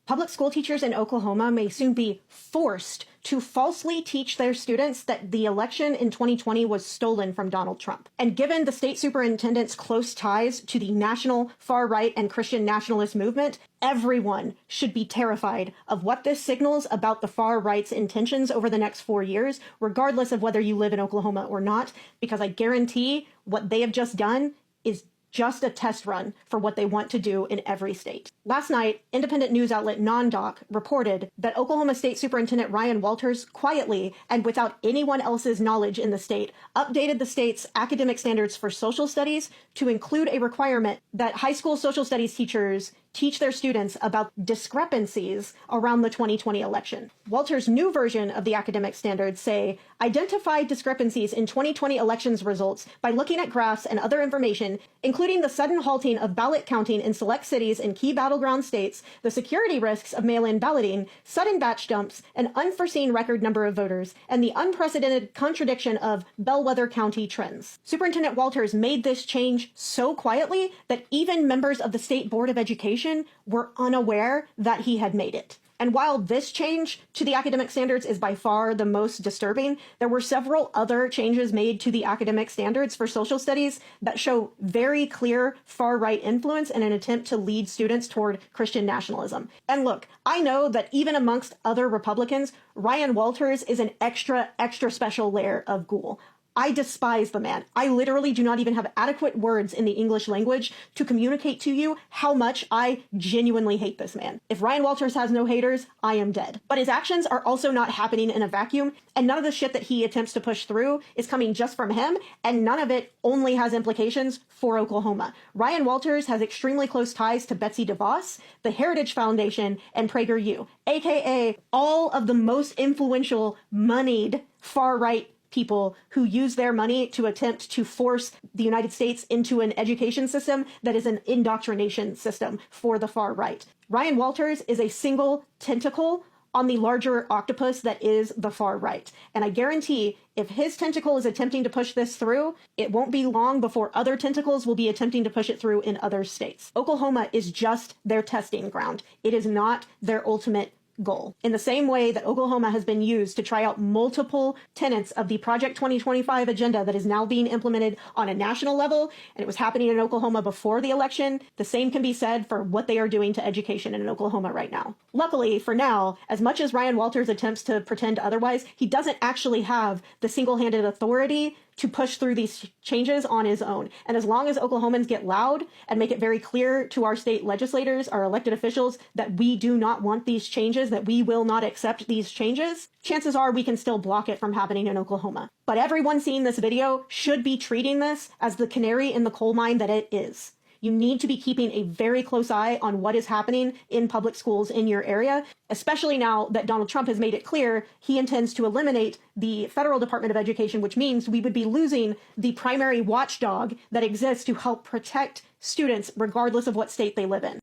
Public school teachers in Oklahoma may soon be forced to falsely teach their students that the election in 2020 was stolen from Donald Trump. And given the state superintendent's close ties to the national far-right and Christian nationalist movement, everyone should be terrified of what this signals about the far-right's intentions over the next 4 years, regardless of whether you live in Oklahoma or not, because I guarantee what they have just done is just a test run for what they want to do in every state. Last night, independent news outlet NonDoc reported that Oklahoma State Superintendent Ryan Walters quietly and without anyone else's knowledge in the state updated the state's academic standards for social studies to include a requirement that high school social studies teachers teach their students about discrepancies around the 2020 election. Walter's new version of the academic standards say, identify discrepancies in 2020 elections results by looking at graphs and other information, including the sudden halting of ballot counting in select cities and key battleground states, the security risks of mail-in balloting, sudden batch dumps, an unforeseen record number of voters, and the unprecedented contradiction of bellwether county trends. Superintendent Walters made this change so quietly that even members of the State Board of Education were unaware that he had made it. And while this change to the academic standards is by far the most disturbing, there were several other changes made to the academic standards for social studies that show very clear far-right influence in an attempt to lead students toward Christian nationalism. And look, I know that even amongst other Republicans, Ryan Walters is an extra special layer of ghoul. I despise the man. I literally do not even have adequate words in the English language to communicate to you how much I genuinely hate this man. If Ryan Walters has no haters, I am dead. But his actions are also not happening in a vacuum, and none of the shit that he attempts to push through is coming just from him, and none of it only has implications for Oklahoma. Ryan Walters has extremely close ties to Betsy DeVos, the Heritage Foundation, and PragerU, aka all of the most influential, moneyed, far-right people who use their money to attempt to force the United States into an education system that is an indoctrination system for the far right. Ryan Walters is a single tentacle on the larger octopus that is the far right. And I guarantee if his tentacle is attempting to push this through, it won't be long before other tentacles will be attempting to push it through in other states. Oklahoma is just their testing ground. It is not their ultimate goal. In the same way that Oklahoma has been used to try out multiple tenets of the Project 2025 agenda that is now being implemented on a national level, and it was happening in Oklahoma before the election, the same can be said for what they are doing to education in Oklahoma right now. Luckily, for now, as much as Ryan Walters attempts to pretend otherwise, he doesn't actually have the single-handed authority to push through these changes on his own. And as long as Oklahomans get loud and make it very clear to our state legislators, our elected officials, that we do not want these changes, that we will not accept these changes, chances are we can still block it from happening in Oklahoma. But everyone seeing this video should be treating this as the canary in the coal mine that it is. You need to be keeping a very close eye on what is happening in public schools in your area, especially now that Donald Trump has made it clear he intends to eliminate the federal Department of Education, which means we would be losing the primary watchdog that exists to help protect students regardless of what state they live in.